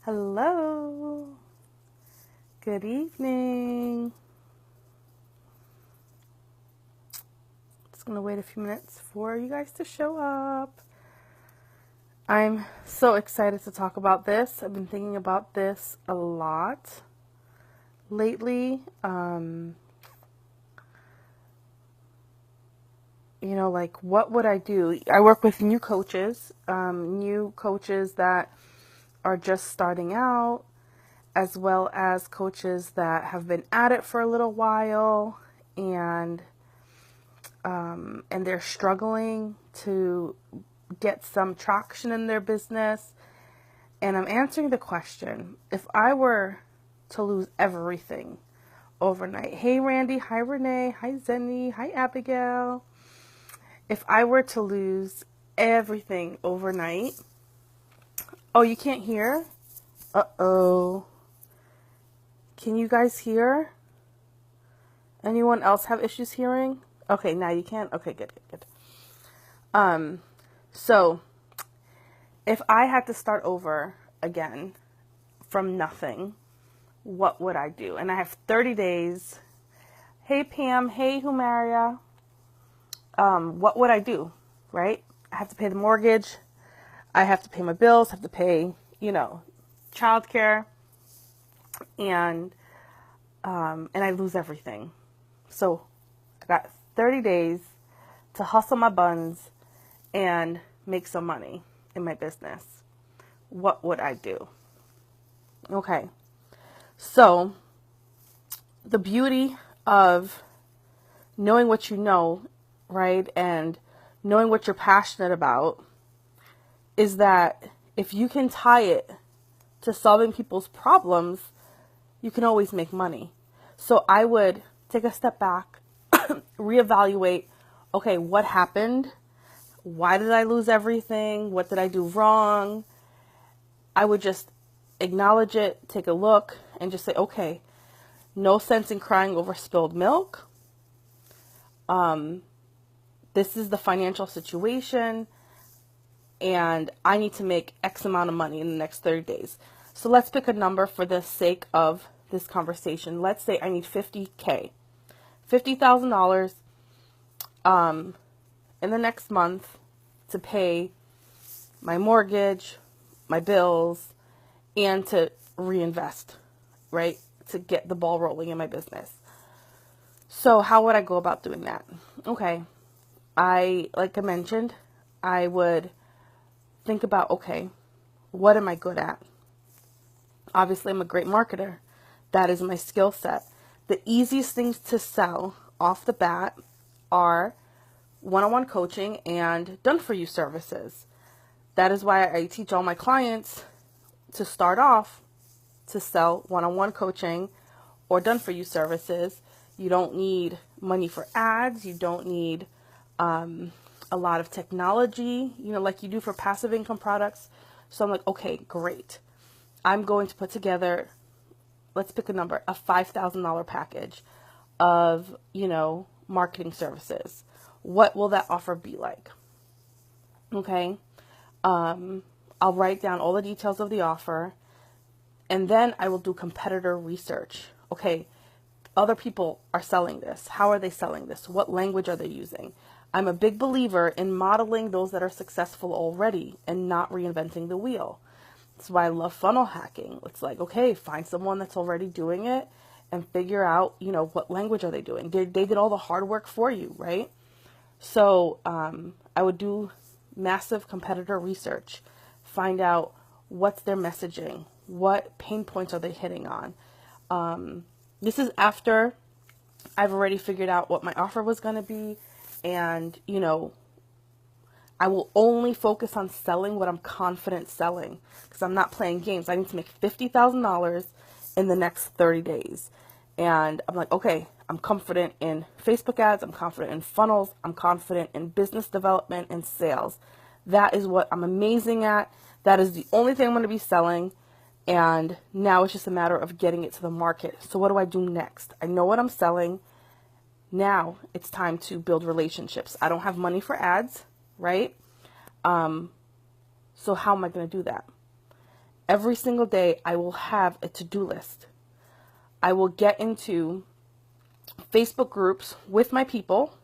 Hello. Good evening. Just going to wait a few minutes for you guys to show up. I'm so excited to talk about this. I've been thinking about this a lot lately. Like what would I do? I work with new coaches that are just starting out, as well as coaches that have been at it for a little while and they're struggling to get some traction in their business. And I'm answering the question, if I were to lose everything overnight. Hey Randy, hi Renee, hi Zenny, hi Abigail. If I were to lose everything overnight. Oh, you can't hear? Uh-oh. Can you guys hear? Anyone else have issues hearing? Okay, now you can? Okay, good. So if I had to start over again from nothing, what would I do? And I have 30 days. Hey Pam, hey Humaria. What would I do? Right? I have to pay the mortgage. I have to pay my bills, have to pay, childcare, and I lose everything. So I got 30 days to hustle my buns and make some money in my business. What would I do? Okay. So the beauty of knowing what you know, right, and knowing what you're passionate about is that if you can tie it to solving people's problems, you can always make money. So I would take a step back, reevaluate, okay, what happened? Why did I lose everything? What did I do wrong? I would just acknowledge it, take a look, and just say, okay, no sense in crying over spilled milk. This is the financial situation, and I need to make X amount of money in the next 30 days. So let's pick a number for the sake of this conversation. Let's say I need $50,000, $50,000 in the next month to pay my mortgage, my bills, and to reinvest, right? To get the ball rolling in my business. So how would I go about doing that? Okay. Like I mentioned, I would think about, okay, what am I good at? Obviously, I'm a great marketer. That is my skill set. The easiest things to sell off the bat are one-on-one coaching and done-for-you services. That is why I teach all my clients to start off to sell one-on-one coaching or done-for-you services. You don't need money for ads. You don't need a lot of technology, like you do for passive income products. So I'm like, okay, great. I'm going to put together, let's pick a number, a $5,000 package of, marketing services. What will that offer be like? Okay. I'll write down all the details of the offer, and then I will do competitor research. Okay. Other people are selling this. How are they selling this? What language are they using? I'm a big believer in modeling those that are successful already and not reinventing the wheel. That's why I love funnel hacking. It's like, okay, find someone that's already doing it and figure out, what language are they doing? They did all the hard work for you, right? So I would do massive competitor research, find out what's their messaging, what pain points are they hitting on. This is after I've already figured out what my offer was going to be, and, I will only focus on selling what I'm confident selling, because I'm not playing games. I need to make $50,000 in the next 30 days. And I'm like, okay, I'm confident in Facebook ads. I'm confident in funnels. I'm confident in business development and sales. That is what I'm amazing at. That is the only thing I'm going to be selling. And now it's just a matter of getting it to the market. So what do I do next? I know what I'm selling. Now it's time to build relationships. I don't have money for ads, right? So how am I going to do that? Every single day, I will have a to-do list. I will get into Facebook groups with my people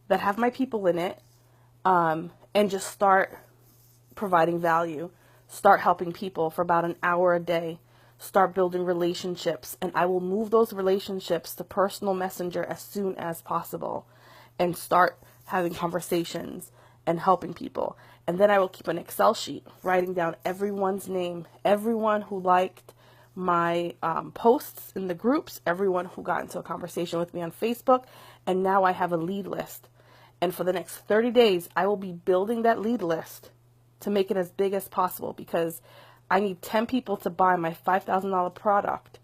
that have my people in it, and just start providing value. Start helping people for about an hour a day. Start building relationships, and I will move those relationships to personal messenger as soon as possible and start having conversations and helping people. And then I will keep an Excel sheet writing down everyone's name, everyone who liked my posts in the groups, everyone who got into a conversation with me on Facebook, and now I have a lead list. And for the next 30 days, I will be building that lead list to make it as big as possible, because I need 10 people to buy my $5,000 product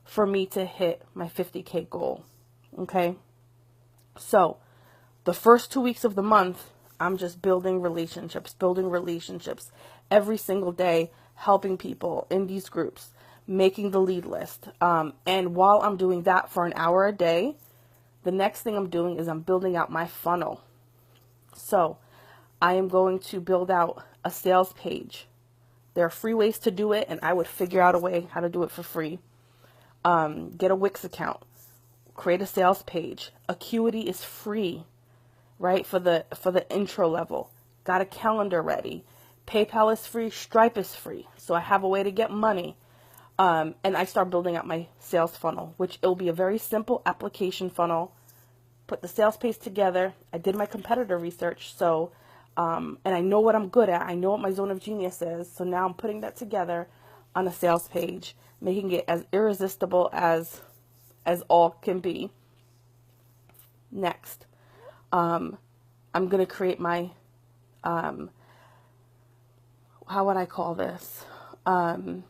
for me to hit my 50K goal. Okay? So the first 2 weeks of the month, I'm just building relationships every single day, helping people in these groups, making the lead list. And while I'm doing that for an hour a day, the next thing I'm doing is I'm building out my funnel. So I am going to build out a sales page. There are free ways to do it, and I would figure out a way how to do it for free. Get a Wix account. Create a sales page. Acuity is free, right? For the intro level. Got a calendar ready. PayPal is free. Stripe is free. So I have a way to get money. And I start building out my sales funnel, which it'll be a very simple application funnel. Put the sales page together. I did my competitor research, so and I know what I'm good at. I know what my zone of genius is. So now I'm putting that together on a sales page, making it as irresistible as all can be. Next, I'm going to create my, how would I call this? My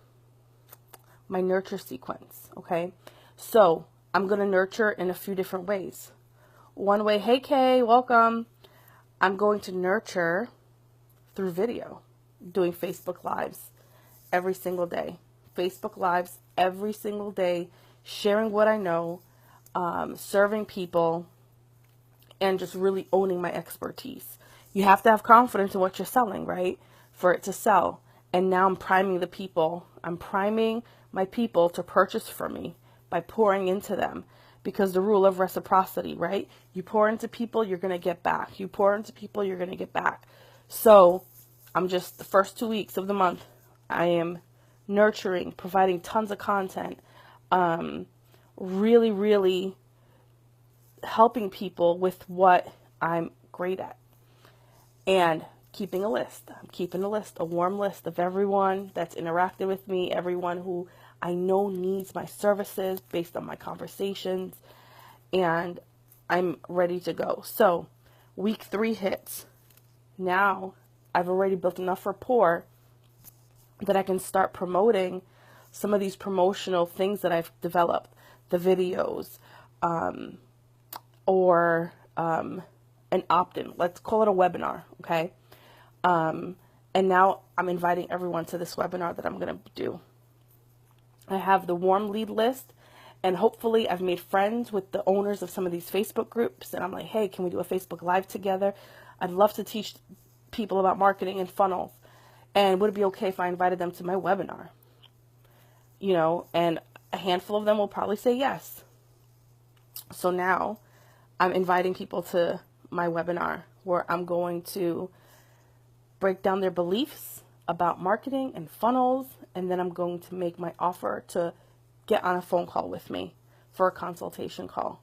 nurture sequence, okay? So I'm going to nurture in a few different ways. One way, hey Kay, welcome. I'm going to nurture through video, doing Facebook Lives every single day. Facebook Lives every single day, sharing what I know, serving people, and just really owning my expertise. You have to have confidence in what you're selling, right? For it to sell. And now I'm priming the people. I'm priming my people to purchase from me by pouring into them. Because the rule of reciprocity, right? You pour into people, you're going to get back. You pour into people, you're going to get back. So I'm just, the first 2 weeks of the month, I am nurturing, providing tons of content, really, really helping people with what I'm great at. And keeping a list. I'm keeping a list, a warm list of everyone that's interacted with me, everyone who I know needs my services based on my conversations, and I'm ready to go. So week 3 hits. Now I've already built enough rapport that I can start promoting some of these promotional things that I've developed, the videos, or an opt-in. Let's call it a webinar, okay? And now I'm inviting everyone to this webinar that I'm going to do. I have the warm lead list, and hopefully I've made friends with the owners of some of these Facebook groups, and I'm like, hey, can we do a Facebook Live together? I'd love to teach people about marketing and funnels, and would it be okay if I invited them to my webinar? You know, and a handful of them will probably say yes. So now I'm inviting people to my webinar where I'm going to break down their beliefs about marketing and funnels, and then I'm going to make my offer to get on a phone call with me for a consultation call.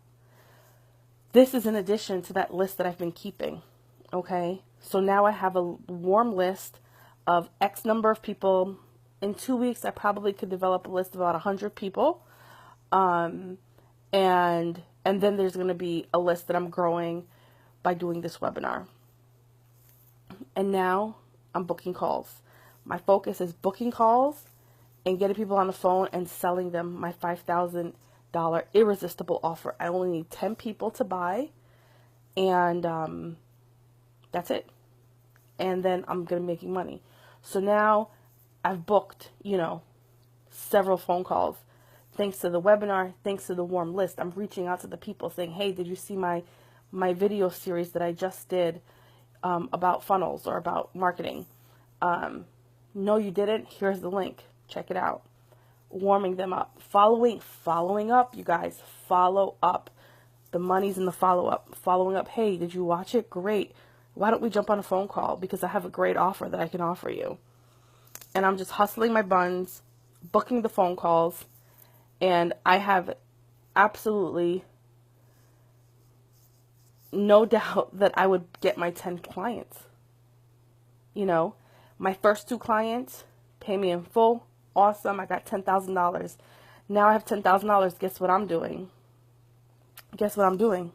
This is in addition to that list that I've been keeping, okay? So now I have a warm list of X number of people. In 2 weeks, I probably could develop a list of about 100 people, and then there's going to be a list that I'm growing by doing this webinar. And now I'm booking calls. My focus is booking calls and getting people on the phone and selling them my $5,000 irresistible offer. I only need 10 people to buy, and that's it. And then I'm going to be making money. So now I've booked, several phone calls. Thanks to the webinar, thanks to the warm list. I'm reaching out to the people saying, hey, did you see my video series that I just did about funnels or about marketing? No, you didn't. Here's the link. Check it out. Warming them up. Following up, you guys. Follow up. The money's in the follow up. Following up. Hey, did you watch it? Great. Why don't we jump on a phone call? Because I have a great offer that I can offer you. And I'm just hustling my buns, booking the phone calls, and I have absolutely no doubt that I would get my 10 clients. You know, my first 2 clients pay me in full. Awesome. I got $10,000. Now I have $10,000. Guess what I'm doing?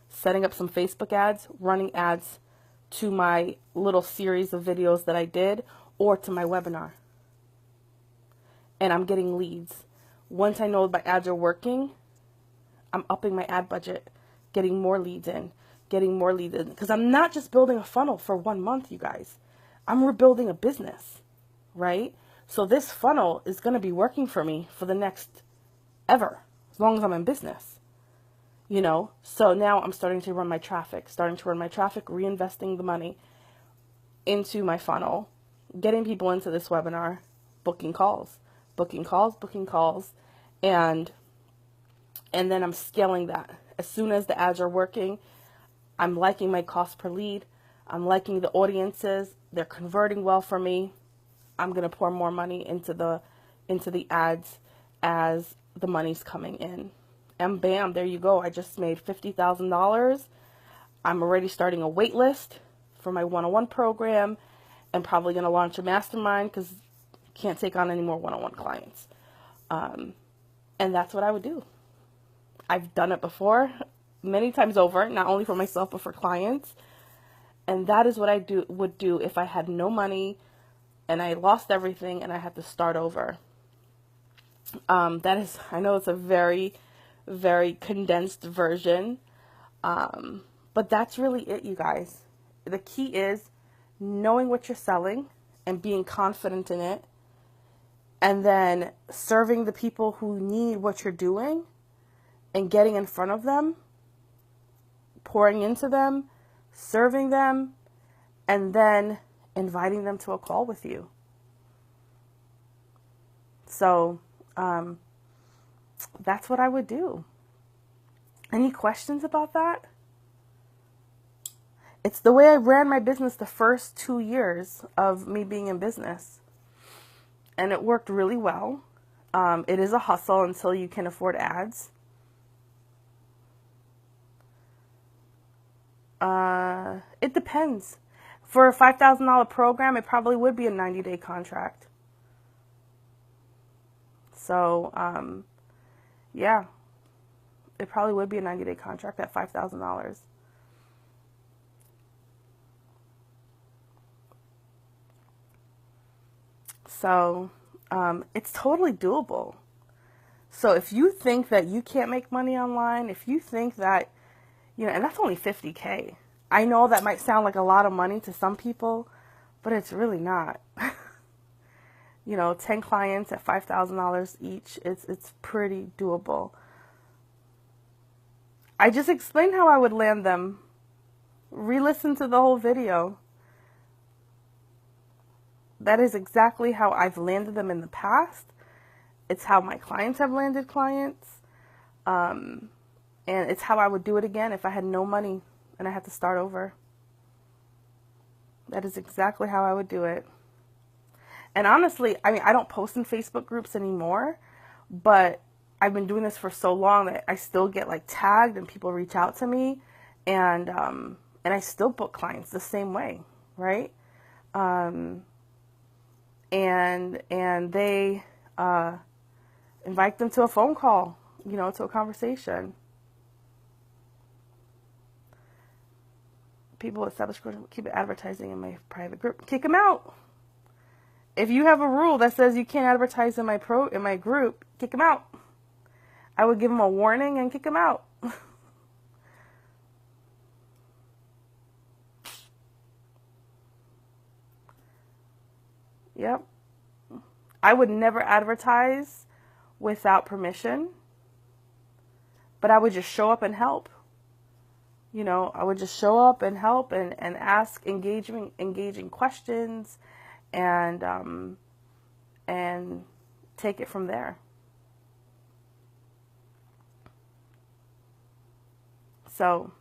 Setting up some Facebook ads, running ads to my little series of videos that I did or to my webinar. And I'm getting leads. Once I know my ads are working, I'm upping my ad budget, getting more leads in. Because I'm not just building a funnel for 1 month, you guys. I'm rebuilding a business, right? So this funnel is going to be working for me for the next ever, as long as I'm in business, you know? So now I'm starting to run my traffic, reinvesting the money into my funnel, getting people into this webinar, booking calls, and then I'm scaling that. As soon as the ads are working, I'm liking my cost per lead. I'm liking the audiences. They're converting well for me. I'm going to pour more money into the ads as the money's coming in. And bam, there you go. I just made $50,000. I'm already starting a wait list for my one-on-one program and probably going to launch a mastermind because I can't take on any more one-on-one clients. And that's what I would do. I've done it before many times over, not only for myself, but for clients. And that is what I would do if I had no money and I lost everything and I had to start over. That is, I know it's a very, very condensed version. But that's really it, you guys. The key is knowing what you're selling and being confident in it. And then serving the people who need what you're doing and getting in front of them, pouring into them, serving them, and then inviting them to a call with you. So that's what I would do. Any questions about that? It's the way I ran my business the first 2 years of me being in business. And it worked really well. It is a hustle until you can afford ads. It depends. For a $5,000 program, it probably would be a 90-day contract. So, yeah, it probably would be a 90-day contract at $5,000. So, it's totally doable. So if you think that you can't make money online, if you think that, you know, and that's only $50K. I know that might sound like a lot of money to some people, but it's really not. You know, 10 clients at $5,000 each, it's pretty doable. I just explained how I would land them. Re-listen to the whole video. That is exactly how I've landed them in the past. It's how my clients have landed clients. And it's how I would do it again if I had no money and I had to start over. That is exactly how I would do it. And honestly, I mean, I don't post in Facebook groups anymore, but I've been doing this for so long that I still get like tagged and people reach out to me, and I still book clients the same way, right? And they invite them to a phone call, you know, to a conversation. People establish, keep advertising in my private group. Kick them out. If you have a rule that says you can't advertise in my group, kick them out. I would give them a warning and kick them out. Yep. I would never advertise without permission, but I would just show up and help. You know, I would just show up and help and ask engaging questions and take it from there. So,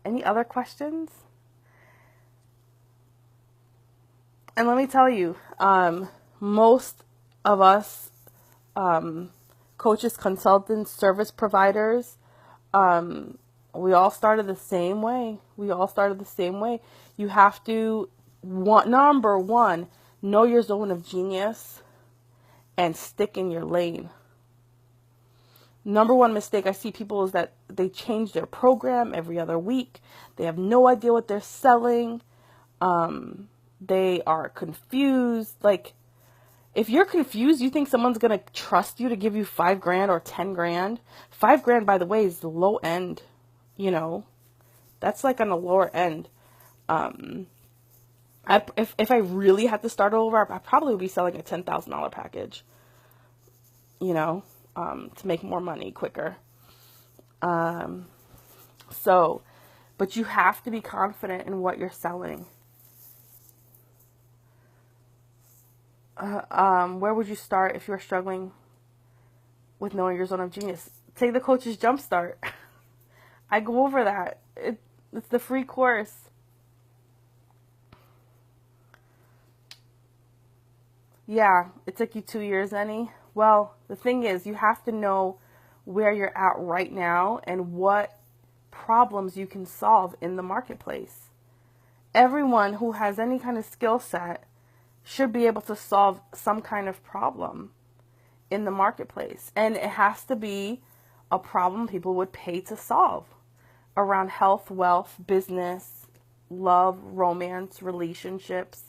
any other questions? And let me tell you, most of us, coaches, consultants, service providers, we all started the same way. You have to, number one, know your zone of genius and stick in your lane. Number one mistake I see people is that they change their program every other week. They have no idea what they're selling. They are confused. Like, if you're confused, you think someone's going to trust you to give you $5,000 or $10,000. $5,000, by the way, is the low end. That's like on the lower end. If I really had to start over, I probably would be selling a $10,000 package, to make more money quicker. But you have to be confident in what you're selling. Where would you start if you were struggling with knowing your zone of genius? Take the Coach's Jumpstart. I go over that. It's the free course. Yeah, it took you 2 years, Annie. Well, the thing is, you have to know where you're at right now and what problems you can solve in the marketplace. Everyone who has any kind of skill set should be able to solve some kind of problem in the marketplace. And it has to be a problem people would pay to solve around health, wealth, business, love, romance, relationships.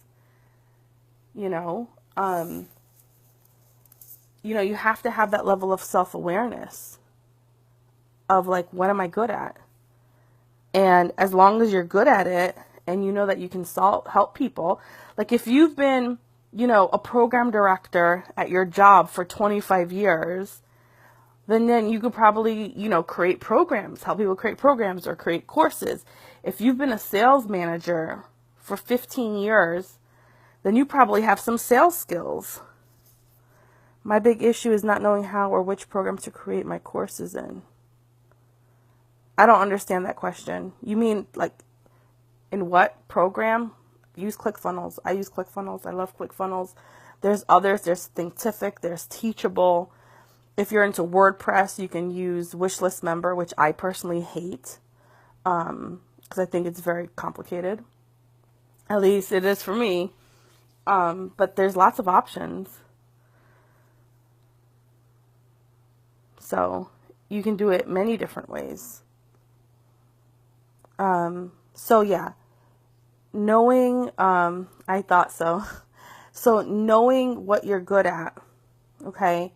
You have to have that level of self-awareness of like, what am I good at? And as long as you're good at it and you know that you can help people, like if you've been, a program director at your job for 25 years, then you could probably, create programs, help people create programs or create courses. If you've been a sales manager for 15 years, then you probably have some sales skills. My big issue is not knowing how or which program to create my courses in. I don't understand that question. You mean like in what program? Use ClickFunnels. I use ClickFunnels. I love ClickFunnels. There's others. There's Thinkific. There's Teachable. If you're into WordPress, you can use Wishlist Member, which I personally hate because I think it's very complicated. At least it is for me. But there's lots of options. So you can do it many different ways. So yeah, knowing, I thought so. So knowing what you're good at, okay,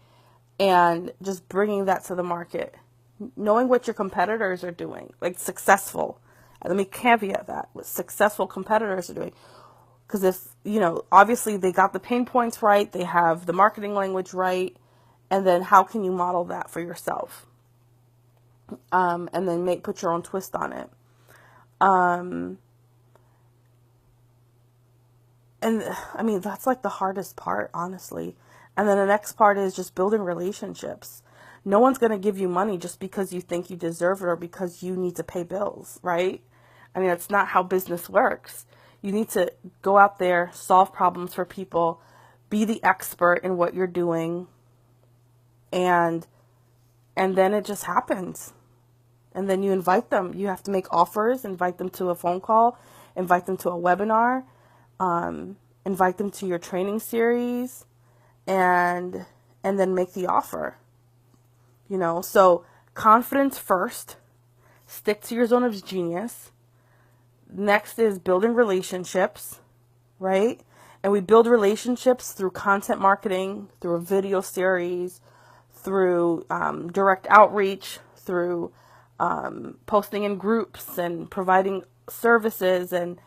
and just bringing that to the market. Knowing what your competitors are doing, like successful. Let me caveat that, what successful competitors are doing. Because if, obviously they got the pain points right, they have the marketing language right, and then how can you model that for yourself? And then put your own twist on it. And I mean, that's like the hardest part, honestly. And then the next part is just building relationships. No one's going to give you money just because you think you deserve it or because you need to pay bills, right? I mean, that's not how business works. You need to go out there, solve problems for people, be the expert in what you're doing, and then it just happens. And then you invite them. You have to make offers, invite them to a phone call, invite them to a webinar, invite them to your training series, and then make the offer. So confidence first, stick to your zone of genius. Next is building relationships, right? And we build relationships through content marketing, through a video series, through direct outreach, through posting in groups and providing services and,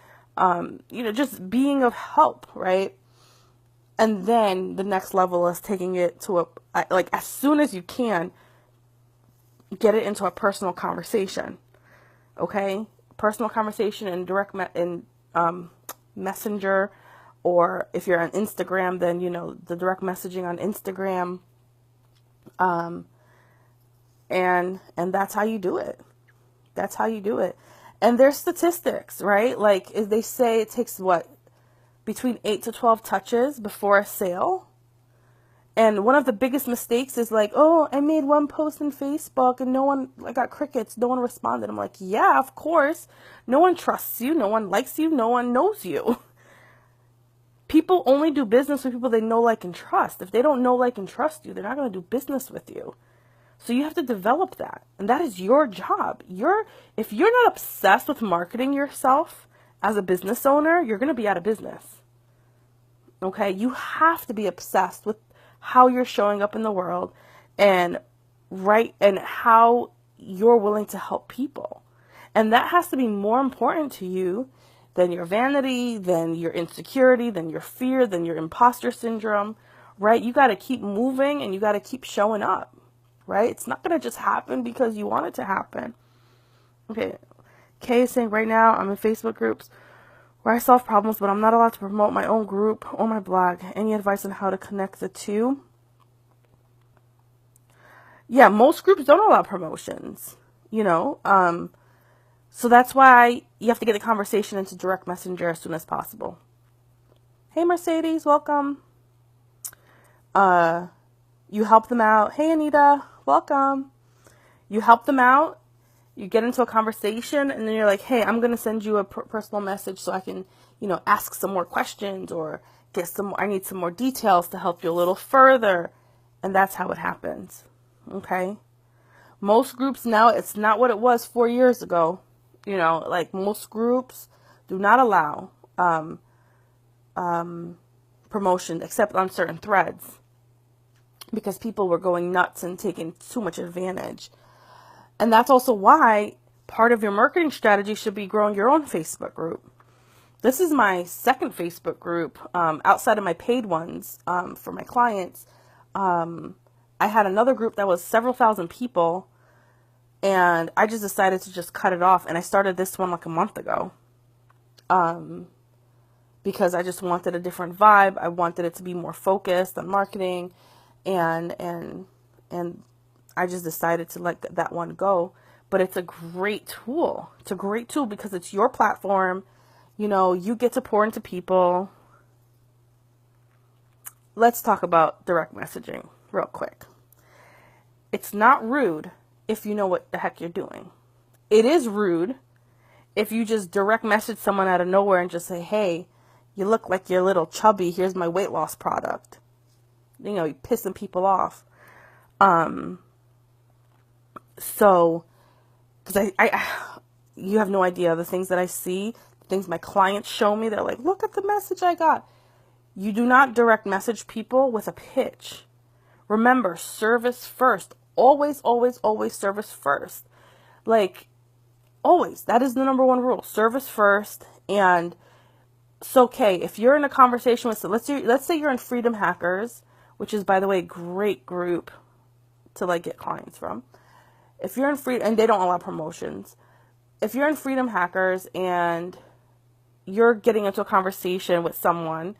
just being of help, right? And then the next level is taking it to as soon as you can, get it into a personal conversation, okay? Personal conversation in direct messenger or if you're on Instagram, then, the direct messaging on Instagram. And that's how you do it. That's how you do it. And there's statistics, right? Like they say it takes between 8 to 12 touches before a sale. And one of the biggest mistakes is like, oh, I made one post on Facebook and I got crickets. No one responded. I'm like, yeah, of course. No one trusts you. No one likes you. No one knows you. People only do business with people they know, like, and trust. If they don't know, like, and trust you, they're not going to do business with you. So you have to develop that. And that is your job. If you're not obsessed with marketing yourself as a business owner, you're going to be out of business. Okay? You have to be obsessed with how you're showing up in the world and how you're willing to help people. And that has to be more important to you than your vanity, than your insecurity, than your fear, than your imposter syndrome, right? You got to keep moving and you got to keep showing up, right? It's not going to just happen because you want it to happen. Okay. Kay is saying, right now I'm in Facebook groups where I solve problems, but I'm not allowed to promote my own group or my blog. Any advice on how to connect the two? Yeah, most groups don't allow promotions, so that's why you have to get the conversation into direct messenger as soon as possible. Hey, Mercedes, welcome. You help them out. Hey, Anita, welcome. You help them out. You get into a conversation and then you're like, hey, I'm going to send you a personal message so I can, ask some more questions or I need some more details to help you a little further. And that's how it happens. Okay. Most groups now, it's not what it was 4 years ago. Like most groups do not allow, promotion except on certain threads because people were going nuts and taking too much advantage. And that's also why part of your marketing strategy should be growing your own Facebook group. This is my second Facebook group, outside of my paid ones, for my clients. I had another group that was several thousand people, and I just decided to just cut it off. And I started this one like a month ago, because I just wanted a different vibe. I wanted it to be more focused on marketing, and I just decided to let that one go. But it's a great tool. It's a great tool because it's your platform. You get to pour into people. Let's talk about direct messaging real quick. It's not rude if you know what the heck you're doing. It is rude if you just direct message someone out of nowhere and just say, hey, you look like you're a little chubby. Here's my weight loss product. You're pissing people off. So, because you have no idea the things that I see, the things my clients show me. They're like, look at the message I got. You do not direct message people with a pitch. Remember, service first. Always, always, always service first. Like, always. That is the number one rule. Service first. And it's okay. If you're in a conversation with, let's say you're in Freedom Hackers, which is, by the way, a great group to get clients from. If you're in and they don't allow promotions. If you're in Freedom Hackers and you're getting into a conversation with someone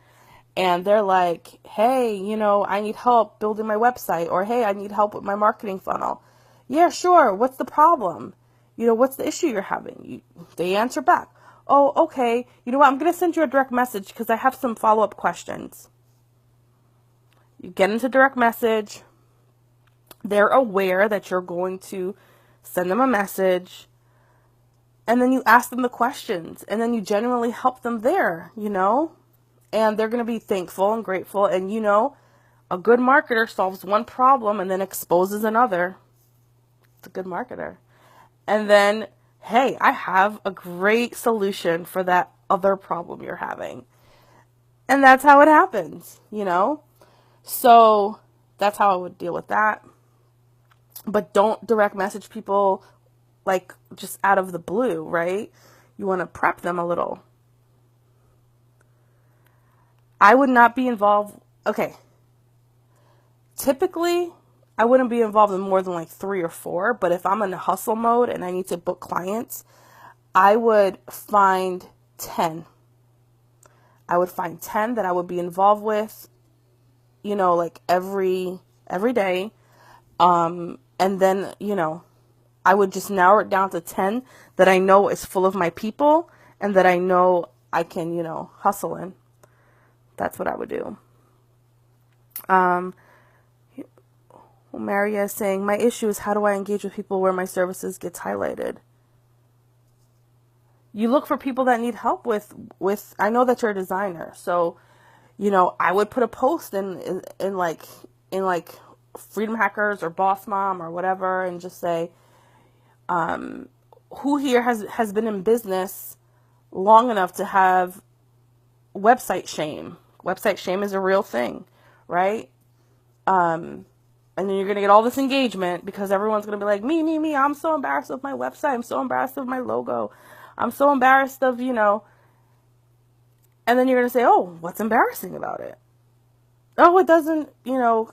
and they're like, hey, I need help building my website, or hey, I need help with my marketing funnel. Yeah, sure. What's the problem? What's the issue you're having? They answer back. Oh, okay. You know what? I'm going to send you a direct message because I have some follow-up questions. You get into direct message. They're aware that you're going to send them a message, and then you ask them the questions, and then you genuinely help them there, and they're going to be thankful and grateful. And a good marketer solves one problem and then exposes another. It's a good marketer. And then, hey, I have a great solution for that other problem you're having. And that's how it happens, So that's how I would deal with that. But don't direct message people just out of the blue, right? You want to prep them a little. I would not be involved. Okay. Typically, I wouldn't be involved in more than 3 or 4. But if I'm in hustle mode and I need to book clients, I would find 10. I would find 10 that I would be involved with, like every day. And then, I would just narrow it down to 10 that I know is full of my people and that I know I can, hustle in. That's what I would do. Maria is saying, my issue is how do I engage with people where my services gets highlighted? You look for people that need help with, I know that you're a designer. So, I would put a post in Freedom Hackers or Boss Mom or whatever and just say, who here has been in business long enough to have website shame? Website shame is a real thing, right? And then you're going to get all this engagement because everyone's going to be like, me, I'm so embarrassed of my website. I'm so embarrassed of my logo. I'm so embarrassed of, and then you're going to say, oh, what's embarrassing about it? Oh, it doesn't,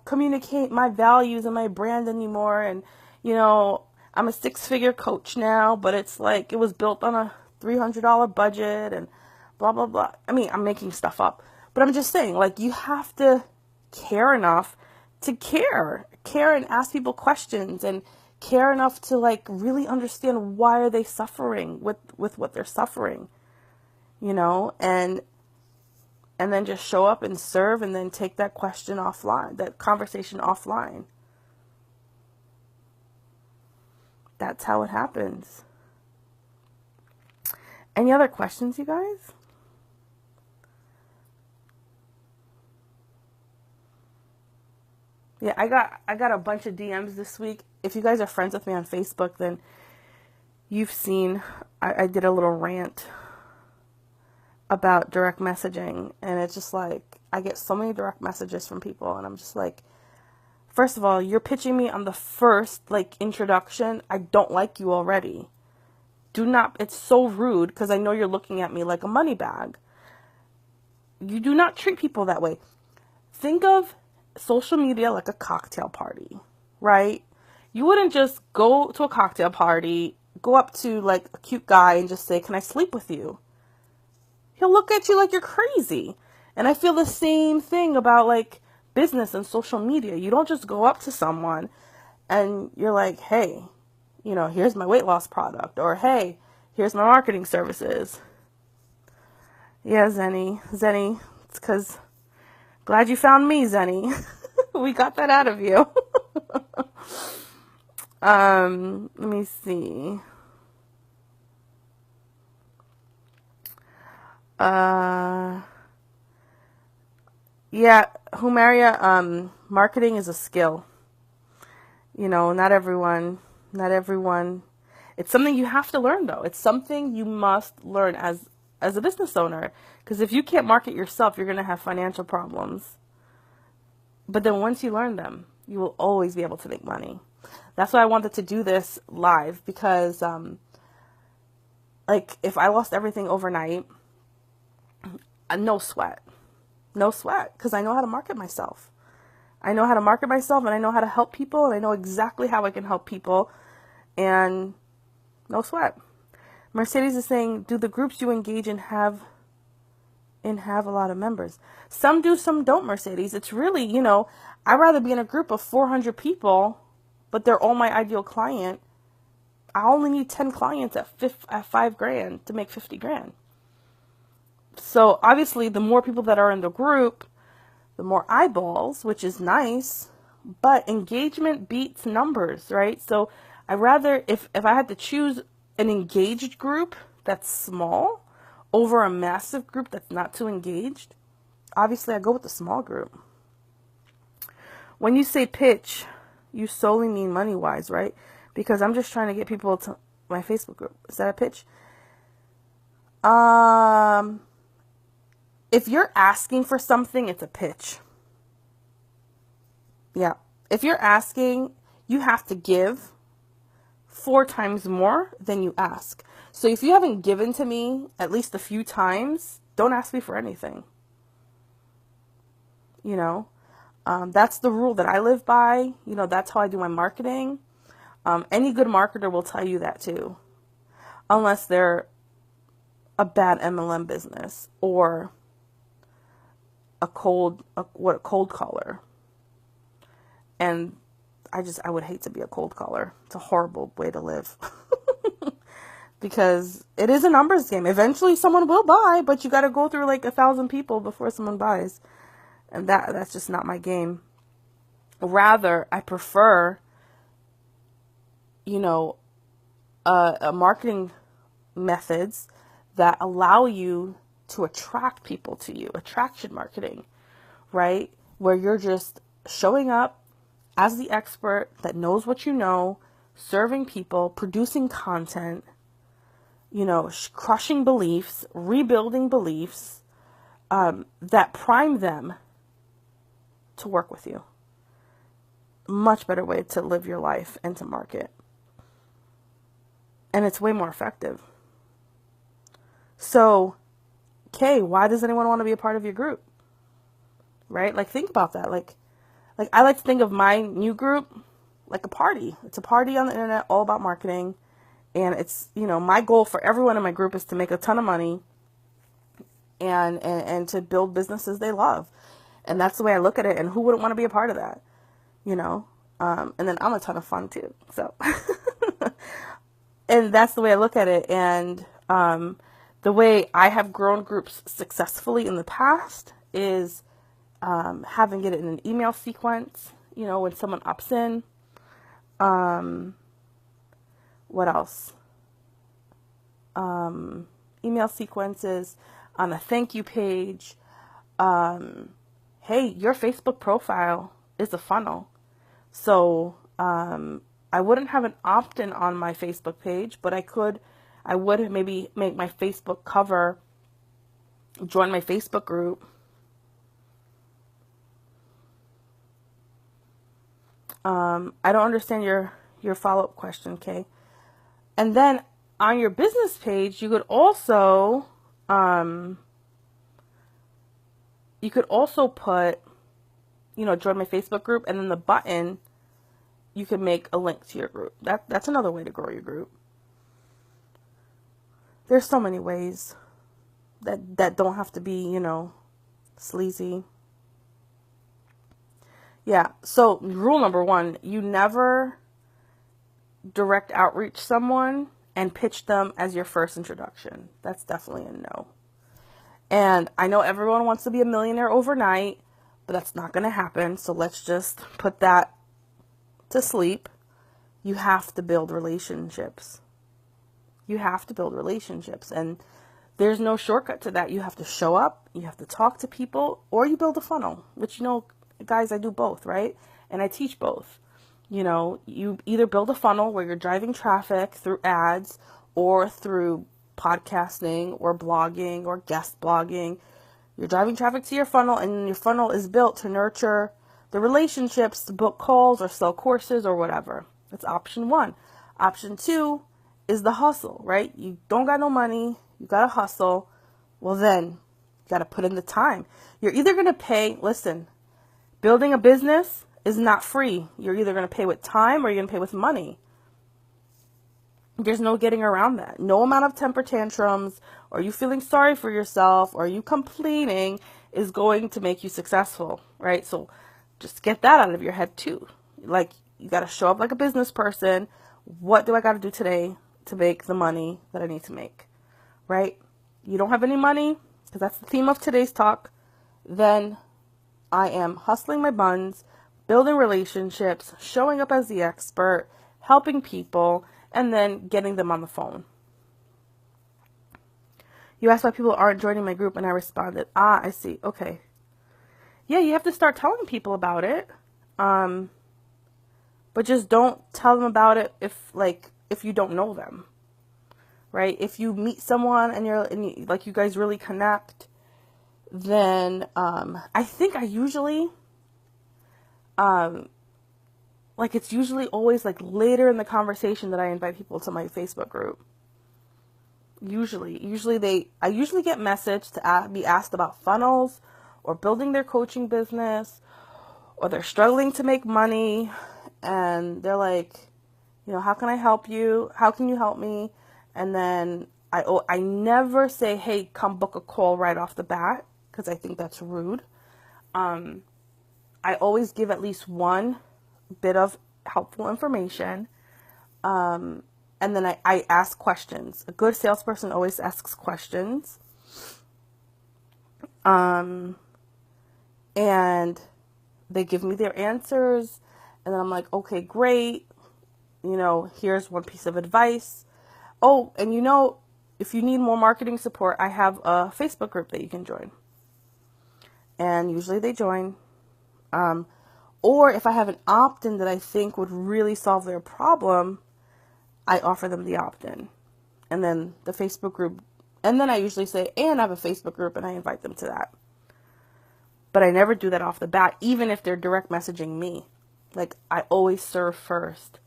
communicate my values and my brand anymore. And, I'm a 6-figure coach now, but it's like it was built on a $300 budget and blah, blah, blah. I mean, I'm making stuff up, but I'm just saying, like, you have to care enough to care and ask people questions and care enough to like really understand why are they suffering with what they're suffering, and then just show up and serve and then take that question offline, that conversation offline. That's how it happens. Any other questions, you guys? Yeah, I got a bunch of DMs this week. If you guys are friends with me on Facebook, then you've seen I did a little rant about direct messaging, and it's just like I get so many direct messages from people, and I'm just like, first of all, you're pitching me on the first introduction. I don't like you already. Do not. It's so rude because I know you're looking at me like a money bag. You do not treat people that way. Think of social media like a cocktail party, right? You wouldn't just go to a cocktail party, go up to a cute guy and just say, can I sleep with you? He'll look at you like you're crazy. And I feel the same thing about business and social media. You don't just go up to someone and you're like, hey, here's my weight loss product, or hey, here's my marketing services. Yeah, Zenny, it's because glad you found me, Zenny. We got that out of you. Let me see. Yeah, Humaria, marketing is a skill. Not everyone. It's something you have to learn, though. It's something you must learn as a business owner. Because if you can't market yourself, you're going to have financial problems. But then once you learn them, you will always be able to make money. That's why I wanted to do this live, because if I lost everything overnight, no sweat, because I know how to market myself. And I know how to help people, and I know exactly how I can help people, and no sweat. Mercedes is saying, do the groups you engage in have a lot of members? Some do, some don't, Mercedes. It's really, I'd rather be in a group of 400 people, but they're all my ideal client. I only need 10 clients at $5,000 to make $50,000. So obviously the more people that are in the group, the more eyeballs, which is nice, but engagement beats numbers, right? So I'd rather, if I had to choose an engaged group that's small over a massive group that's not too engaged, obviously I go with the small group. When you say pitch, you solely mean money-wise, right? Because I'm just trying to get people to my Facebook group. Is that a pitch? If you're asking for something, it's a pitch. Yeah. If you're asking, you have to give 4 times more than you ask. So if you haven't given to me at least a few times, don't ask me for anything. That's the rule that I live by. That's how I do my marketing. Any good marketer will tell you that too. Unless they're a bad MLM business or a cold caller. And I would hate to be a cold caller. It's a horrible way to live. Because it is a numbers game. Eventually someone will buy, but you got to go through like 1,000 people before someone buys. And that's just not my game. Rather, I prefer, a marketing methods that allow you to attract people to you. Attraction marketing, right? Where you're just showing up as the expert that knows what you know, serving people, producing content, crushing beliefs, rebuilding beliefs, that prime them to work with you. Much better way to live your life and to market. And it's way more effective. So, okay, why does anyone want to be a part of your group? Right? Like, think about that. Like I like to think of my new group like a party. It's a party on the internet all about marketing. And it's, my goal for everyone in my group is to make a ton of money and to build businesses they love. And that's the way I look at it. And who wouldn't want to be a part of that? And then I'm a ton of fun too. So, and that's the way I look at it. And, the way I have grown groups successfully in the past is, having it in an email sequence, when someone opts in. What else? Email sequences on a thank you page. Hey, your Facebook profile is a funnel. So, I wouldn't have an opt-in on my Facebook page, but I would maybe make my Facebook cover, join my Facebook group. I don't understand your follow-up question, Kay. And then on your business page, you could also put, join my Facebook group, and then the button, you can make a link to your group. That's another way to grow your group. There's so many ways that don't have to be, sleazy. Yeah. So rule number 1, you never direct outreach someone and pitch them as your first introduction. That's definitely a no. And I know everyone wants to be a millionaire overnight, but that's not going to happen. So let's just put that to sleep. You have to build relationships. You have to build relationships. And there's no shortcut to that. You have to show up, you have to talk to people, or you build a funnel, which, guys, I do both, right? And I teach both. You either build a funnel where you're driving traffic through ads or through podcasting or blogging or guest blogging. You're driving traffic to your funnel, and your funnel is built to nurture the relationships, to book calls or sell courses or whatever. That's option 1. Option 2 is the hustle, right? You don't got no money. You got to hustle. Well, then you got to put in the time. You're either going to pay, listen, building a business is not free. You're either going to pay with time or you're going to pay with money. There's no getting around that. No amount of temper tantrums or you feeling sorry for yourself or you complaining is going to make you successful, right? So just get that out of your head too. Like, you got to show up like a business person. What do I got to do today to make the money that I need to make, right? You don't have any money, because that's the theme of today's talk. Then I am hustling my buns, building relationships, showing up as the expert, helping people, and then getting them on the phone. You asked why people aren't joining my group, and I responded, I see. Okay. Yeah, you have to start telling people about it. But just don't tell them about it if you don't know them. Right? If you meet someone and you guys really connect, then I think I usually it's usually always later in the conversation that I invite people to my Facebook group. I usually get messaged to be asked about funnels or building their coaching business, or they're struggling to make money and they're like, how can I help you? How can you help me? And then I never say, hey, come book a call right off the bat, because I think that's rude. I always give at least one bit of helpful information. And then I ask questions. A good salesperson always asks questions. And they give me their answers. And then I'm like, okay, great. Here's one piece of advice. Oh, and if you need more marketing support, I have a Facebook group that you can join. And usually they join. Or if I have an opt-in that I think would really solve their problem, I offer them the opt-in. And then the Facebook group, and then I usually say, and I have a Facebook group, and I invite them to that. But I never do that off the bat, even if they're direct messaging me. Like, I always serve first.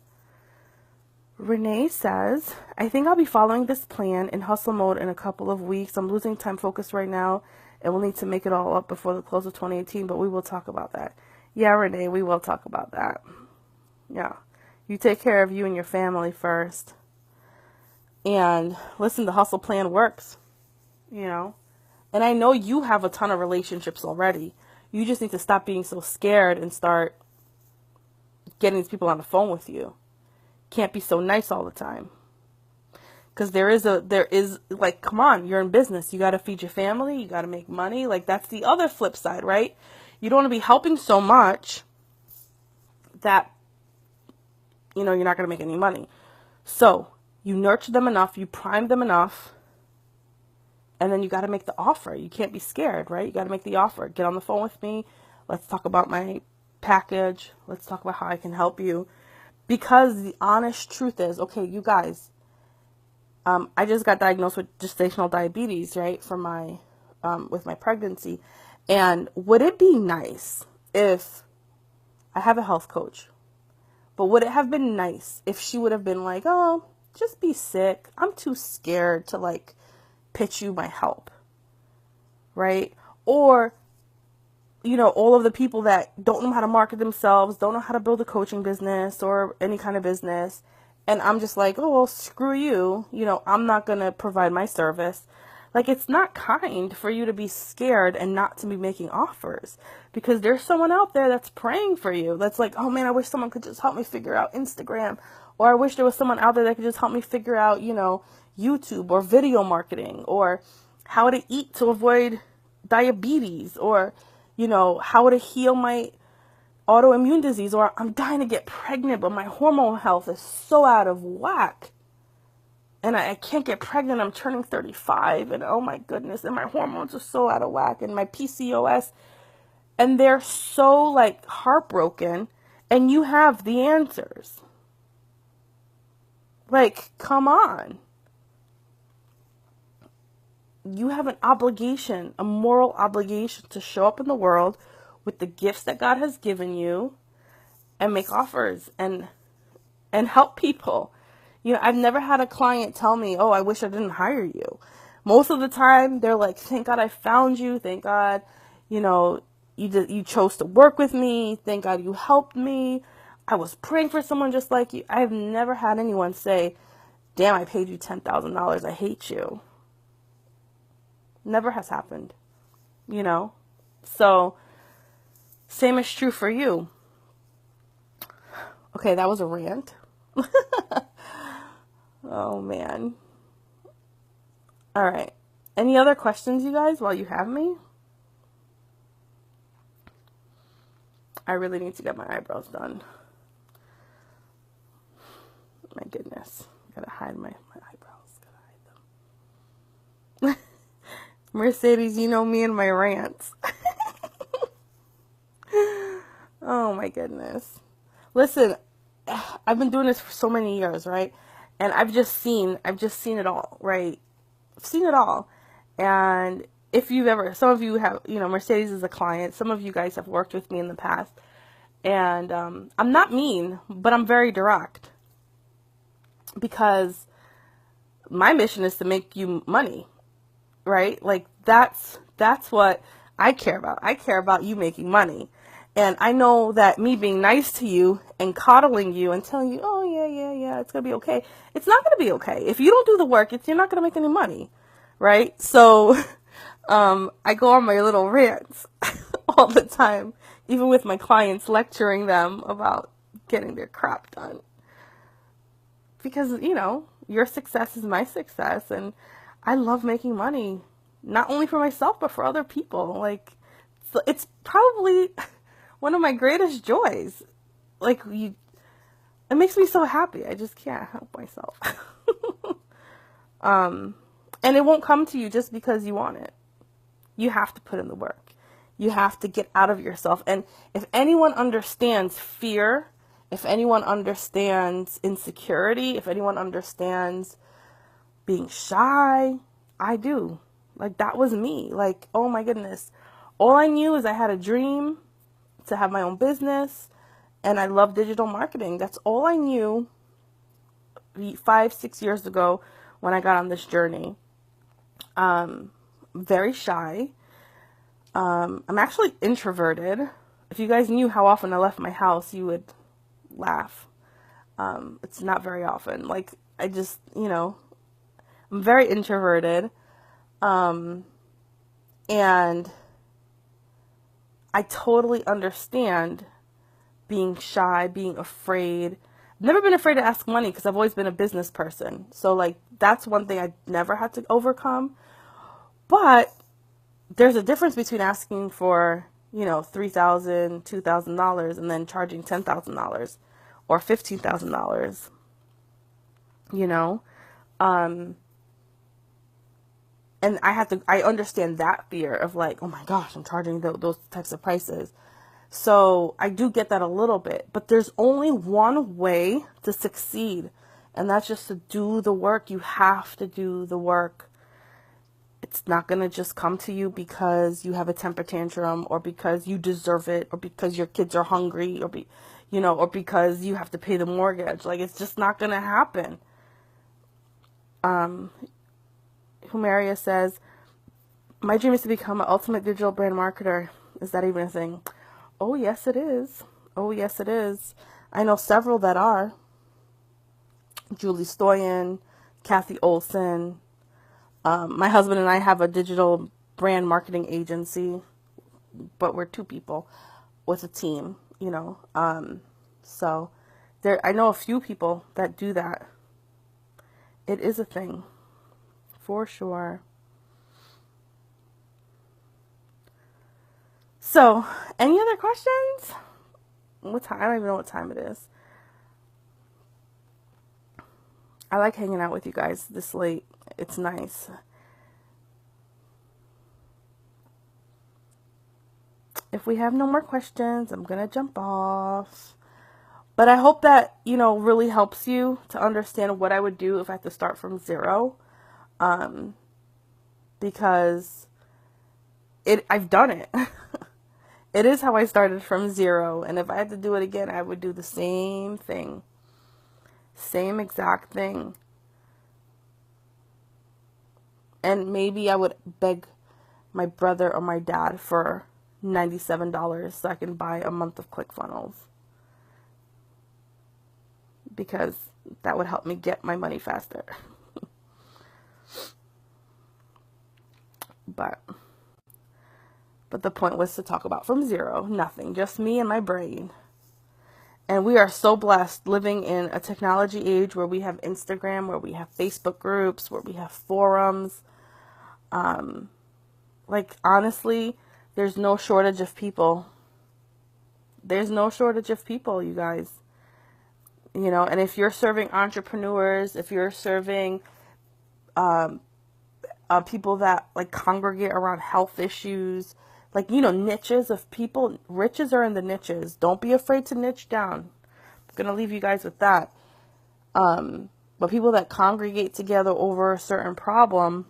Renee says, I think I'll be following this plan in hustle mode in a couple of weeks. I'm losing time focus right now, and we'll need to make it all up before the close of 2018, but we will talk about that. Yeah, Renee, we will talk about that. Yeah. You take care of you and your family first. And listen, the hustle plan works, And I know you have a ton of relationships already. You just need to stop being so scared and start getting these people on the phone with you. Can't be so nice all the time. Because there is like, come on, you're in business. You got to feed your family. You got to make money. Like, that's the other flip side, right? You don't want to be helping so much that, you're not going to make any money. So you nurture them enough, you prime them enough, and then you got to make the offer. You can't be scared, right? You got to make the offer. Get on the phone with me. Let's talk about my package. Let's talk about how I can help you. Because the honest truth is, okay, you guys, I just got diagnosed with gestational diabetes, right, with my pregnancy. And would it be nice if I have a health coach? But would it have been nice if she would have been like, oh, just be sick. I'm too scared to pitch you my help, right? Or, all of the people that don't know how to market themselves, don't know how to build a coaching business or any kind of business. And I'm just like, oh, well, screw you. I'm not going to provide my service. It's not kind for you to be scared and not to be making offers, because there's someone out there that's praying for you. That's like, oh man, I wish someone could just help me figure out Instagram, or I wish there was someone out there that could just help me figure out, YouTube or video marketing, or how to eat to avoid diabetes, or, how to heal my autoimmune disease, or I'm dying to get pregnant, but my hormone health is so out of whack. And I can't get pregnant. I'm turning 35, and oh my goodness, and my hormones are so out of whack, and my PCOS, and they're so heartbroken, and you have the answers. Come on. You have an obligation, a moral obligation to show up in the world with the gifts that God has given you and make offers and help people. I've never had a client tell me, oh, I wish I didn't hire you. Most of the time, they're like, thank God I found you. Thank God, you chose to work with me. Thank God you helped me. I was praying for someone just like you. I've never had anyone say, damn, I paid you $10,000. I hate you. Never has happened, So, same is true for you. Okay, that was a rant. Oh, man. All right. Any other questions, you guys, while you have me? I really need to get my eyebrows done. My goodness. Gotta hide my eyebrows. Gotta hide them. Mercedes, you know me and my rants. Oh, my goodness. Listen, I've been doing this for so many years, right? And I've just seen it all, right? I've seen it all. And if you've some of you have, Mercedes is a client. Some of you guys have worked with me in the past. And I'm not mean, but I'm very direct. Because my mission is to make you money, right? That's what I care about. I care about you making money. And I know that me being nice to you and coddling you and telling you, oh, yeah, it's going to be okay. It's not going to be okay. If you don't do the work, you're not going to make any money, right? So I go on my little rants all the time, even with my clients, lecturing them about getting their crap done. Because, your success is my success, and I love making money, not only for myself, but for other people. Like, it's probably one of my greatest joys. Like, it makes me so happy. I just can't help myself. And it won't come to you just because you want it. You have to put in the work. You have to get out of yourself. And if anyone understands fear, if anyone understands insecurity, if anyone understands being shy, I do. Like, that was me. Like, oh my goodness. All I knew is I had a dream to have my own business, and I love digital marketing. That's all I knew 5-6 years ago when I got on this journey. Very shy. I'm actually introverted. If you guys knew how often I left my house, you would laugh. It's not very often. Like, I just, I'm very introverted. And I totally understand being shy, being afraid. I've never been afraid to ask money because I've always been a business person. So, like, that's one thing I never had to overcome. But there's a difference between asking for, $3,000, $2,000 and then charging $10,000 or $15,000, and I understand that fear of like, oh my gosh, I'm charging those types of prices. So I do get that a little bit, but there's only one way to succeed, and that's just to do the work. You have to do the work. It's not going to just come to you because you have a temper tantrum or because you deserve it or because your kids are hungry or or because you have to pay the mortgage. Like, it's just not going to happen. Humaria says, my dream is to become an ultimate digital brand marketer. Is that even a thing? Oh, yes, it is. Oh, yes, it is. I know several that are. Julie Stoyan, Kathy Olson. My husband and I have a digital brand marketing agency, but we're two people with a team, so I know a few people that do that. It is a thing, for sure. So, any other questions? What time? I don't even know what time it is. I like hanging out with you guys this late. It's nice. If we have no more questions, I'm going to jump off. But I hope that, really helps you to understand what I would do if I had to start from zero. Because I've done it. It is how I started from zero. And if I had to do it again, I would do the same thing. Same exact thing. And maybe I would beg my brother or my dad for $97 so I can buy a month of ClickFunnels. Because that would help me get my money faster. But the point was to talk about from zero, nothing, just me and my brain. And we are so blessed living in a technology age where we have Instagram, where we have Facebook groups, where we have forums. Like, honestly, there's no shortage of people. There's no shortage of people, you guys. And if you're serving entrepreneurs, if you're serving people that like congregate around health issues, like, niches of people, riches are in the niches. Don't be afraid to niche down. I'm going to leave you guys with that. But people that congregate together over a certain problem,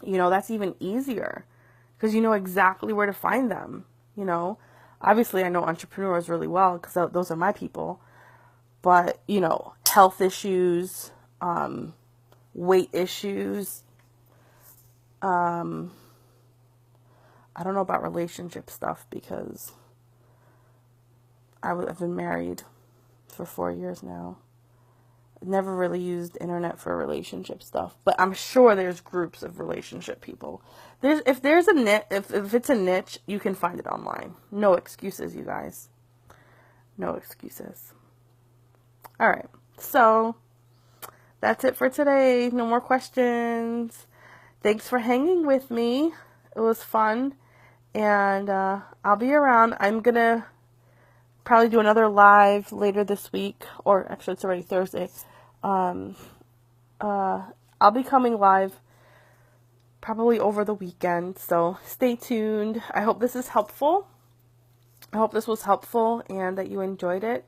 that's even easier because you know exactly where to find them. Obviously I know entrepreneurs really well because those are my people. But, health issues, weight issues, I don't know about relationship stuff because I've been married for 4 years now. never really used internet for relationship stuff, but I'm sure there's groups of relationship people. If it's a niche, you can find it online. No excuses, you guys. No excuses. All right. So that's it for today. No more questions. Thanks for hanging with me. It was fun. And I'll be around. I'm going to probably do another live later this week. Or actually, it's already Thursday. I'll be coming live probably over the weekend. So stay tuned. I hope this is helpful. I hope this was helpful and that you enjoyed it.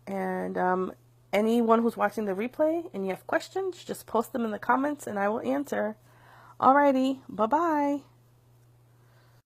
And anyone who's watching the replay and you have questions, just post them in the comments and I will answer. Alrighty, bye-bye.